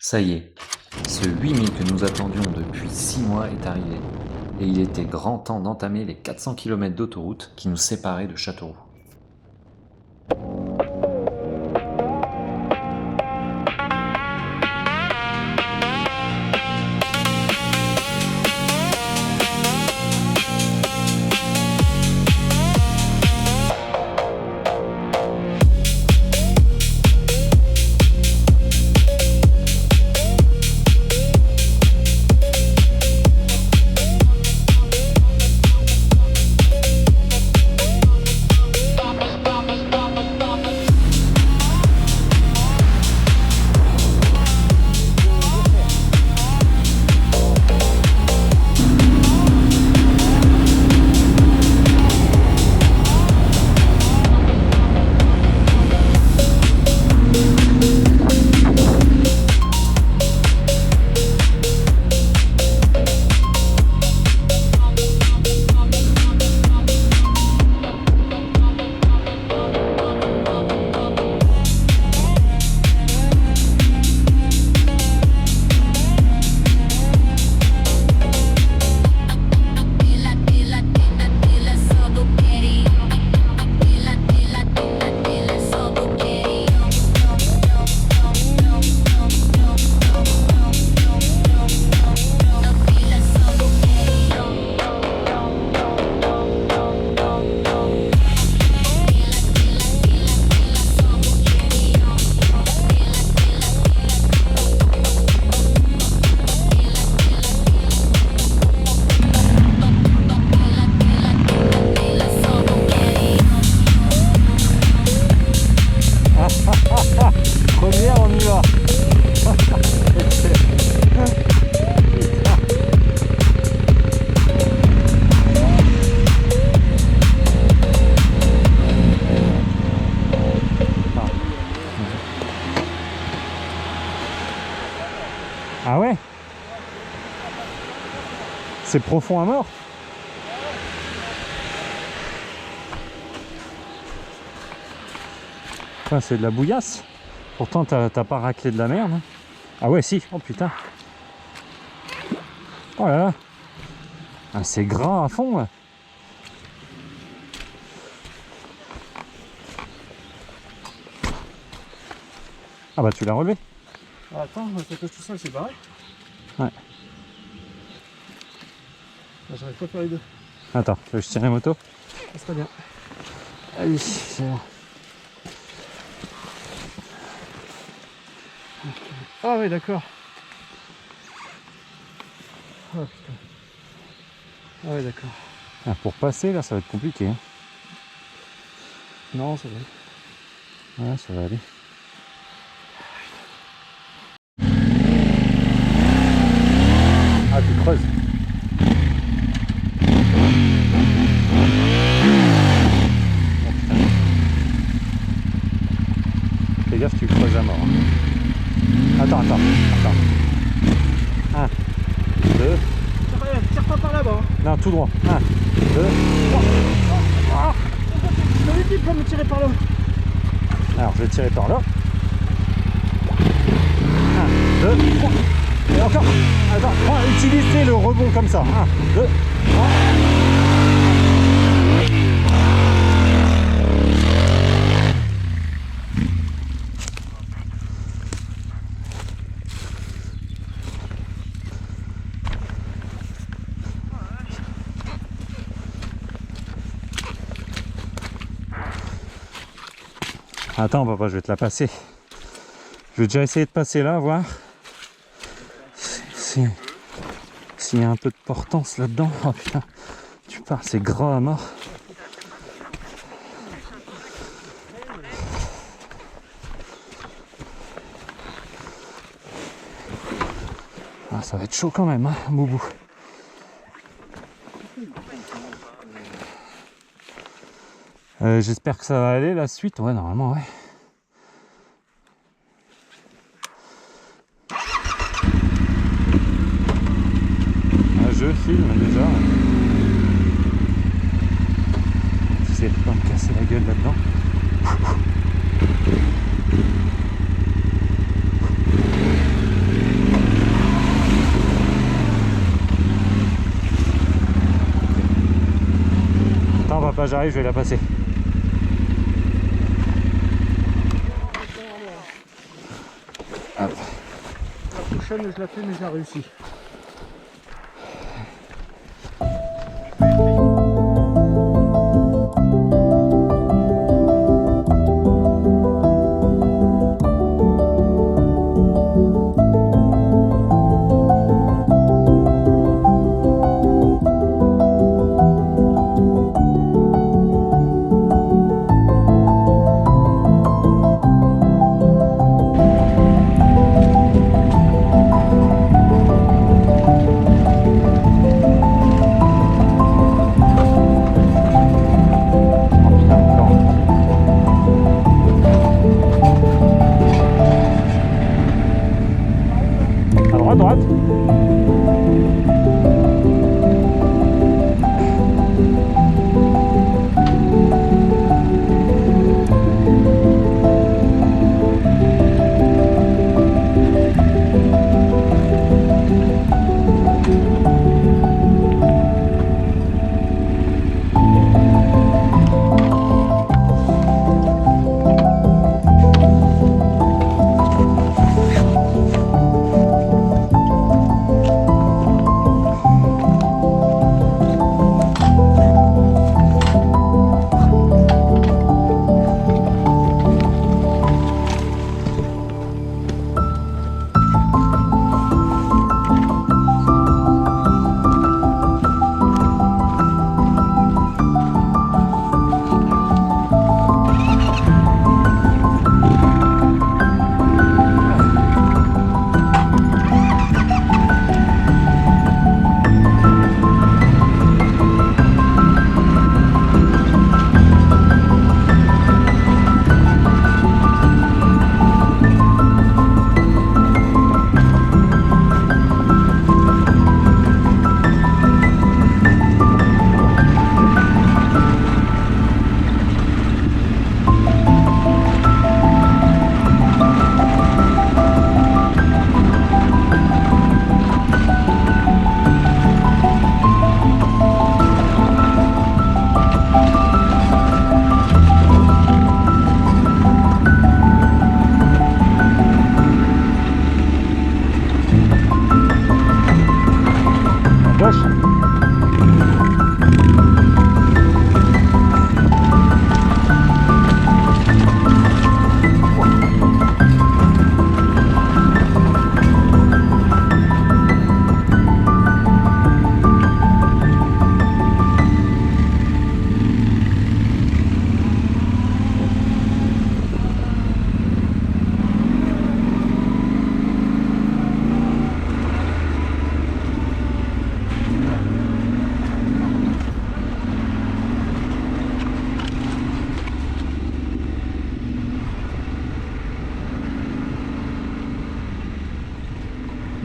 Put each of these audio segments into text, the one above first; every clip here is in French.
Ça y est, ce 8000 que nous attendions depuis 6 mois est arrivé, et il était grand temps d'entamer les 400 km d'autoroute qui nous séparaient de Châteauroux. Première, on y va. Ah ouais? C'est profond à mort. Enfin, c'est de la bouillasse. Pourtant, t'as pas raclé de la merde. Hein. Ah ouais, si. Oh putain. Oh là là. Ah, c'est gras à fond. Là. Ah bah, tu l'as relevé. Ah, attends, ça touche tout seul, c'est pareil. Ouais. J'arrive pas à faire les deux. Attends, je tire la moto. Ça serait bien. Allez, c'est bon. Ah oui, d'accord. Ah putain. Ah oui, d'accord. Ah, pour passer, là, ça va être compliqué. Hein. Non, ça va. Ouais, ça va aller. Ah, tu creuses. Fais gaffe, tu creuses à mort. Attends. 1, 2. Tire pas par là-bas. Non, tout droit. 1, 2, 3. Ah, je t'avais dit de pas me tirer par là. Alors, je vais tirer par là. 1, 2, 3. Et encore. Attends, utilisez le rebond comme ça. 1, 2, 3. Attends papa, je vais te la passer. Je vais déjà essayer de passer là, voir s'il y a un peu de portance là-dedans. Oh putain, tu parles, c'est gras à mort. Ah, ça va être chaud quand même, hein, boubou. J'espère que ça va aller la suite. Ouais, normalement, ouais. Je filme déjà. J'essaie de pas me casser la gueule là-dedans. pas, j'arrive, je vais la passer. Hop. La prochaine, je la fais, mais j'ai réussi. Droite.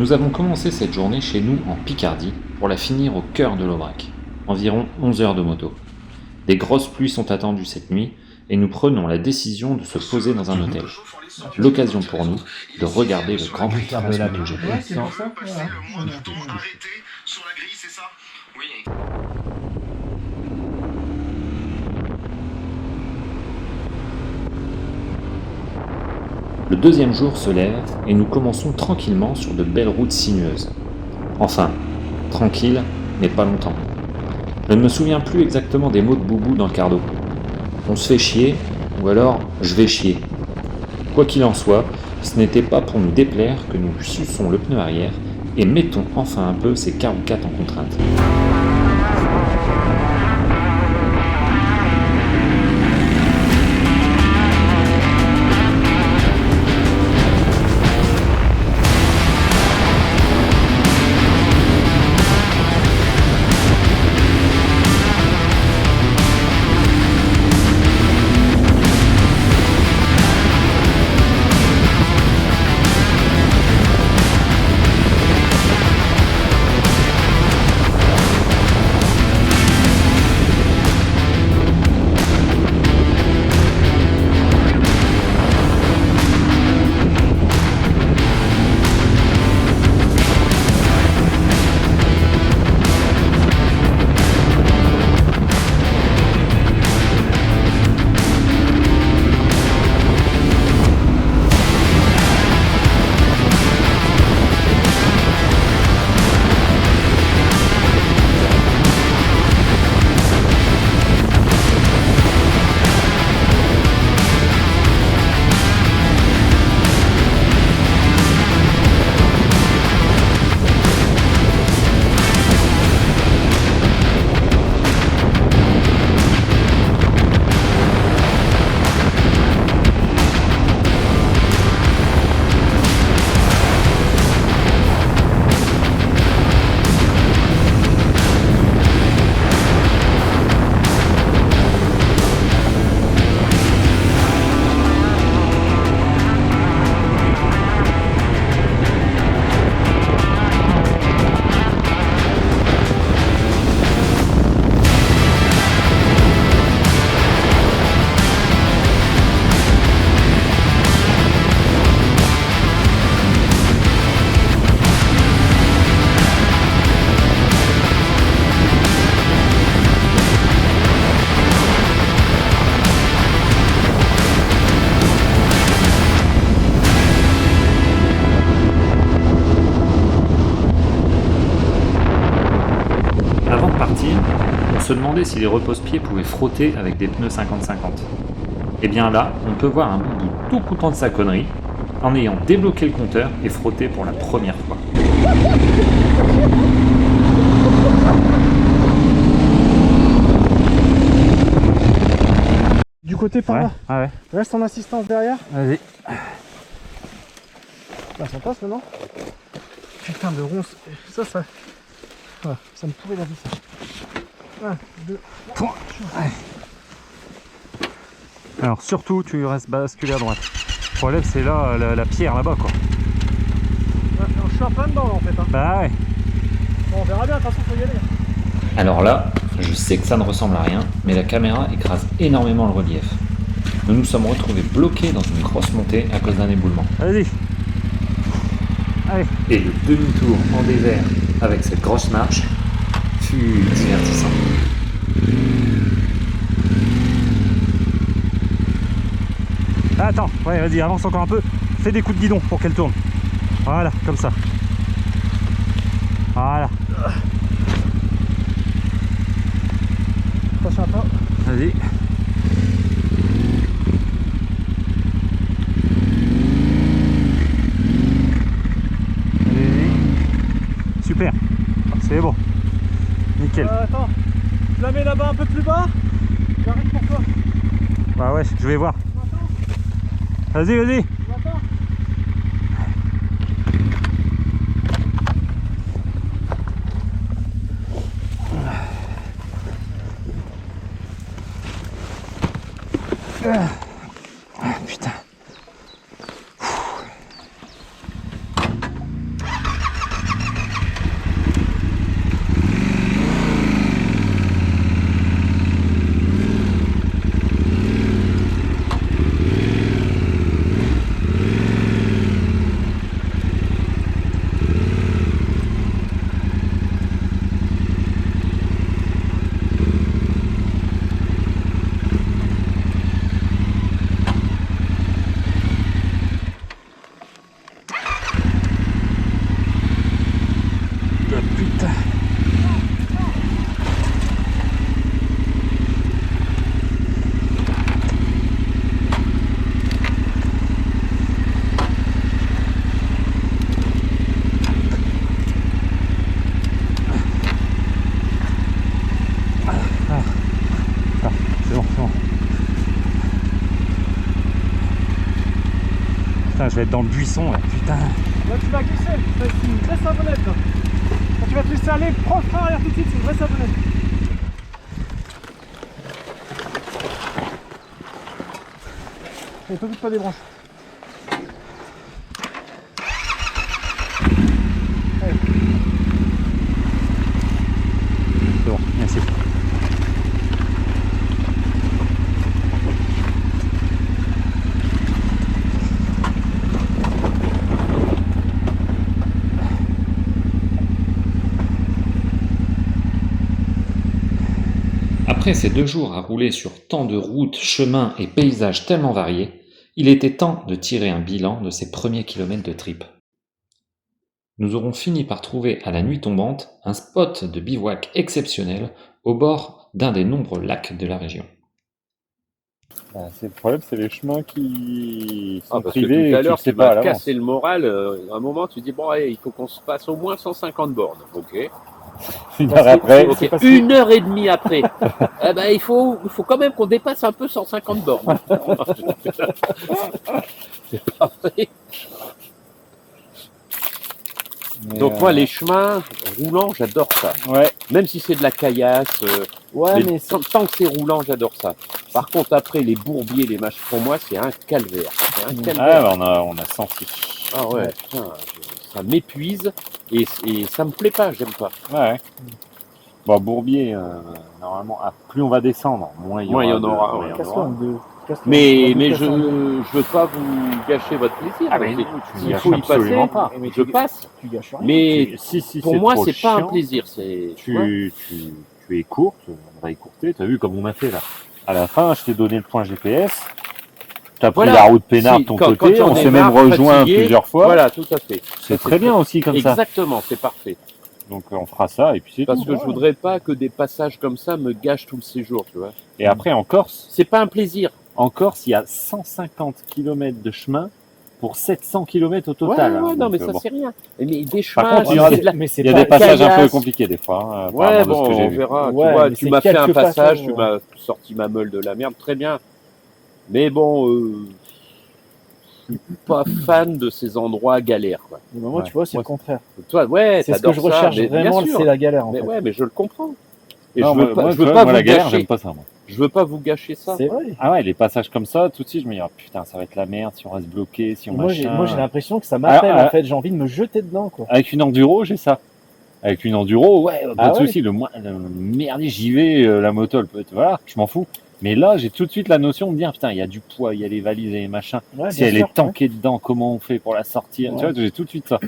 Nous avons commencé cette journée chez nous en Picardie pour la finir au cœur de l'Aubrac. Environ 11 heures de moto. Des grosses pluies sont attendues cette nuit et nous prenons la décision de se poser dans un hôtel. L'occasion pour nous de regarder le grand prix de France MotoGP. Ouais, c'est pour ça. Voilà. Le moto arrêté sur la grille, c'est ça? Oui. Le deuxième jour se lève et nous commençons tranquillement sur de belles routes sinueuses. Enfin, tranquille, mais pas longtemps. Je ne me souviens plus exactement des mots de Boubou dans le cardo. On se fait chier, ou alors je vais chier. Quoi qu'il en soit, ce n'était pas pour nous déplaire que nous suçons le pneu arrière et mettons enfin un peu ces caroucates en contrainte. se demandait si les repose-pieds pouvaient frotter avec des pneus 50-50. Et bien là, on peut voir un boubou tout content de sa connerie, en ayant débloqué le compteur et frotté pour la première fois. Du côté par là. Ah ouais. Reste en assistance derrière. Vas-y. Là, ça passe maintenant. Putain de ronce. Ça. Voilà, ça me pourrit la vie ça. 1, 2, 3. Alors surtout tu restes basculé à droite. Le problème c'est là la pierre là-bas quoi. Alors, je suis en plein dedans là en fait. Hein. Bah ouais. Bon, on verra bien, de toute façon faut y aller. Alors là, je sais que ça ne ressemble à rien, mais la caméra écrase énormément le relief. Nous nous sommes retrouvés bloqués dans une grosse montée à cause d'un éboulement. Vas-y. Allez. Et le demi-tour en désert avec cette grosse marche fut divertissant. Attends, ouais vas-y, avance encore un peu. Fais des coups de guidon pour qu'elle tourne. Voilà, comme ça. Voilà. Attention à toi. Vas-y. Allez. Super. C'est bon. Nickel. Attends, je la mets là-bas un peu plus bas. J'arrive pour toi. Bah ouais, je vais voir. Vas-y, vas-y. Putain. Putain. C'est bon, c'est bon. Putain, je vais être dans le buisson là, putain. Là tu vas glisser, c'est une vraie savonnette là. Quand tu vas te laisser aller, prends le frein arrière tout de suite, c'est une vraie savonnette. Et t'occupes pas des branches. Allez. C'est bon, merci. Après ces 2 jours à rouler sur tant de routes, chemins et paysages tellement variés, il était temps de tirer un bilan de ces premiers kilomètres de trip. Nous aurons fini par trouver à la nuit tombante un spot de bivouac exceptionnel au bord d'un des nombreux lacs de la région. C'est le problème, c'est les chemins qui sont parce que privés tout à et l'heure, tu sais tu pas à m'as l'avance. cassé le moral. À un moment, tu dis, bon, allez, il faut qu'on se fasse au moins 150 bornes. Ok. Une heure après, Ok, c'est pas une heure et demie après. Eh ben, il faut quand même qu'on dépasse un peu 150 bornes. C'est pas vrai. Mais, Donc moi, les chemins roulants, j'adore ça. Ouais, Même si c'est de la caillasse, mais tant que c'est roulant, j'adore ça. Par contre, après, les bourbiers, les machins, pour moi, c'est un calvaire. C'est un calvaire. on a senti. Ah ouais, putain, ça m'épuise et ça me plaît pas, j'aime pas. Ouais. Bon, Bourbier, normalement, plus on va descendre, moins il y Moins aura. il y en aura, ouais. Casse-toi en deux. Casse-toi. Mais Vas-y, je casse-toi en deux. veux pas vous gâcher votre plaisir. Ah, mais C'est- non, tu s'il gâches faut y passer, absolument pas. Mais je passe. Tu gâches rien. Mais Si pour moi, trop c'est pas un chiant, plaisir. C'est tu vois. Tu es courte, on va écourter, t'as vu comme on a fait là. À la fin, je t'ai donné le point GPS, t'as pris Voilà. la route peinard de Si, ton quand côté, j'en on ai s'est même marre, rejoint fatigué, plusieurs fois. Voilà, tout à fait. C'est très bien aussi comme ça. Exactement, c'est parfait. Donc on fera ça et puis c'est Parce tout. que je voudrais pas que des passages comme ça me gâchent tout le séjour, tu vois. Et après en Corse, C'est pas un plaisir. il y a 150 km de chemin pour 700 km au total. hein. Ouais, non, Donc, mais ça bon. c'est rien. Mais des Par chemins, contre, il y aura c'est de la- Mais c'est Il y a pas des passages un peu caillasse. compliqués des fois. hein, Ouais, apparemment, de ce bon, que j'ai on vu. verra. Ouais, tu vois, mais tu c'est m'as fait un quelques passage, passages, tu m'as sorti ma meule de la merde, très bien. Mais bon, je suis pas fan de ces endroits galères, quoi. Mais moi, Ouais. tu vois, c'est Moi, le contraire. Toi, ouais, C'est ce que je t'adores ça, recherche mais bien vraiment, sûr. c'est la galère en Mais fait. ouais, mais je le comprends. Et Non, je veux pas, moi, je veux tu vois, pas moi, vous la galère, gâcher. j'aime pas ça. Moi. Je veux pas vous gâcher ça. C'est vrai. Ah ouais, les passages comme ça, tout de suite, je me dis, oh, putain, ça va être la merde si on reste bloqué, si on Moi, j'ai machin. l'impression que ça m'appelle Ah, en fait. J'ai envie de me jeter dedans quoi. Avec une enduro, j'ai ça. Avec une enduro, ouais, pas Ah de ouais. souci. Le merdier, j'y vais, la moto, elle peut être, voilà, je m'en fous. Mais là, j'ai tout de suite la notion de me dire, putain, il y a du poids, il y a les valises et les machins. Ouais, Si bien elle sûr, est tankée dedans, comment on fait pour la sortir? Ouais. Tu vois, j'ai tout de suite ça.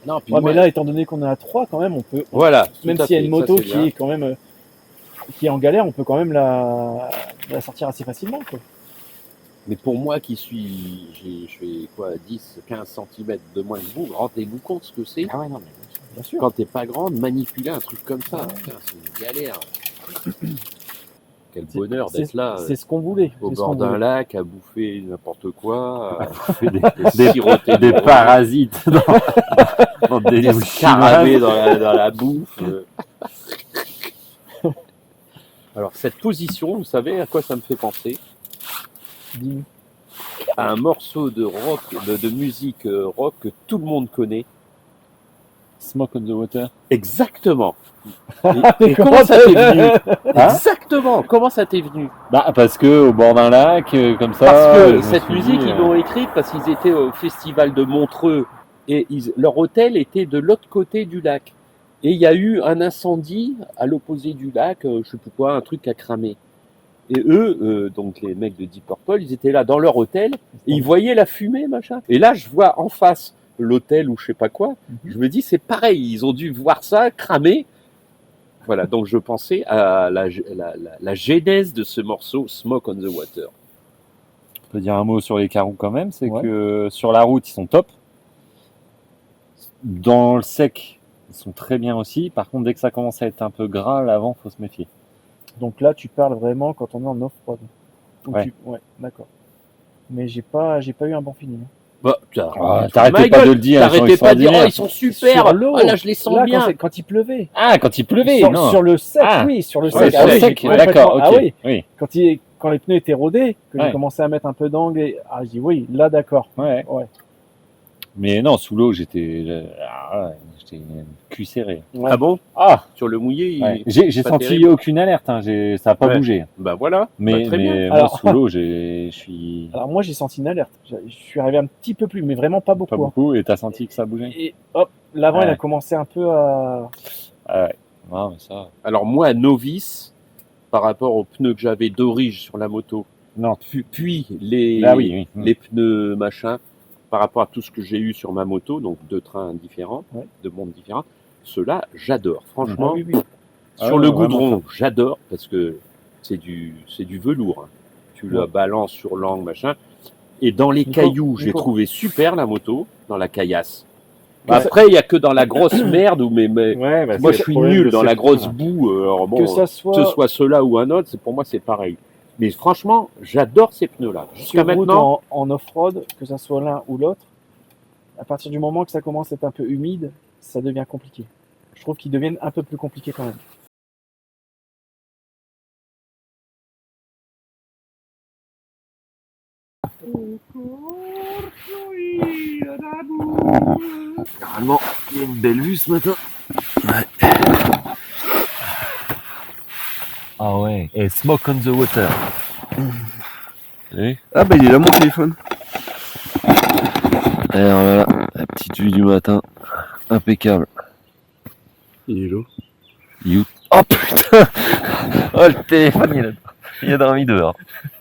Non, puis Ouais, moi- mais là, étant donné qu'on est à 3 quand même, on peut. voilà. Même tout à s'il y a fait, une ça, moto c'est qui bien. est quand même qui est en galère, on peut quand même la sortir assez facilement quoi. Mais pour moi qui suis, je fais quoi, 10, 15 cm de moins que vous, rendez-vous compte ce que c'est Ah ouais, non, mais Bien sûr. quand t'es pas grande, manipuler un truc comme ça. Putain, c'est une galère. Quel bonheur d'être là, C'est ce qu'on voulait. au c'est ce bord qu'on d'un voulait. lac, à bouffer n'importe quoi, des, siroter des rhum, parasites dans des des scarabées dans la bouffe. Alors cette position, vous savez à quoi ça me fait penser? Dis-nous. À un morceau de rock, de musique rock que tout le monde connaît. Smoke on the water. Exactement. Mais Et comment ça t'est venu? Hein Exactement. Comment ça t'est venu? Bah, parce que au bord d'un lac, comme ça. Parce je que me cette suis musique, dit, ils l'ont écrite parce qu'ils étaient au festival de Montreux et leur hôtel était de l'autre côté du lac. Et il y a eu un incendie à l'opposé du lac, je sais plus quoi, un truc a cramé. Et eux, donc les mecs de Deep Purple, ils étaient là dans leur hôtel et ils voyaient la fumée, machin. Et là, je vois en face l'hôtel ou je sais pas quoi. Je me dis, c'est pareil, ils ont dû voir ça cramer. Voilà, donc je pensais à la genèse de ce morceau Smoke on the Water. On peut dire un mot sur les carreaux quand même, c'est Ouais. que sur la route, ils sont top. Dans le sec, ils sont très bien aussi. Par contre, dès que ça commence à être un peu gras, l'avant, faut se méfier. Donc là, tu parles vraiment quand on est en off-road. Donc Ouais. Ouais, d'accord. Mais j'ai pas eu un bon feeling. Bah, T'arrêtais pas de le dire, ils sont T'arrêtais pas de dire, extraordinaires. oh, ils sont super. Sur l'eau. Ah, là, je les sens Là, bien. quand il pleuvait. Ah, quand il pleuvait, sur, non. sur le sec, Ah. oui, sur le Ouais, sec. sur Ah le oui, sec, j'ai d'accord, complètement- ok. Ah oui, quand les pneus étaient rodés, que Ouais. j'ai commencé à mettre un peu d'angle, je dis oui, là d'accord. Ouais. Ouais. Mais non, sous l'eau, j'étais cul serré. Ah bon? Ah, Sur le mouillé, ouais. J'ai pas senti terrible. aucune alerte, hein. Ça a pas Ouais. bougé. bah voilà. Mais, Bah, très bien. mais moi, Alors- sous l'eau, je suis Alors moi j'ai senti une alerte. Je suis arrivé un petit peu plus, mais vraiment pas beaucoup. pas hein. beaucoup. Et t'as senti que ça bougeait? Et hop, l'avant il Ouais. a commencé un peu à. Ah ouais. Non, mais ça. Alors moi, novice, par rapport aux pneus que j'avais d'origine sur la moto, Non. puis les, Ah oui, oui. les pneus machin, par rapport à tout ce que j'ai eu sur ma moto, donc deux trains différents, Ouais. deux mondes différents, ceux-là, j'adore. Franchement, Ah oui, oui. Ah sur ouais, le vraiment goudron, j'adore parce que c'est du velours. hein. Tu le Ouais. balances sur l'angle, machin. Et dans les Nico, cailloux, j'ai Nico. trouvé super la moto, dans la caillasse. Que Après, il y a que dans la grosse merde où Ouais, bah, moi c'est je suis le problème nul de dans ces la grosse pneus, boue. Alors bon, Que ça que ce soit soit ceux-là ou un autre, pour moi c'est pareil. Mais franchement, j'adore ces pneus-là. Jusqu'à sur route maintenant, en off-road, que ça soit l'un ou l'autre, à partir du moment que ça commence à être un peu humide, ça devient compliqué. Je trouve qu'ils deviennent un peu plus compliqués quand même. normalement, il y a une belle vue ce matin. Ah ouais. Et Smoke on the Water. Ah bah il est là mon téléphone. Alors voilà, la petite vue du matin, impeccable. Il est là. Oh putain. Oh le téléphone il a dormi dehors.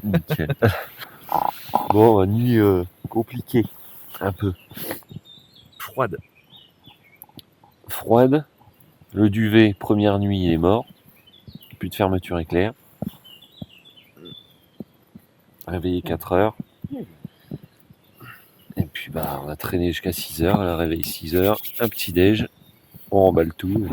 Nickel. Bon, nuit compliquée, un peu. Froide. Froide. Le duvet, première nuit, il est mort. Plus de fermeture éclair. Réveillé 4 heures. Et puis bah on a traîné jusqu'à 6 heures, elle a réveillé 6 heures, un petit déj. On remballe tout.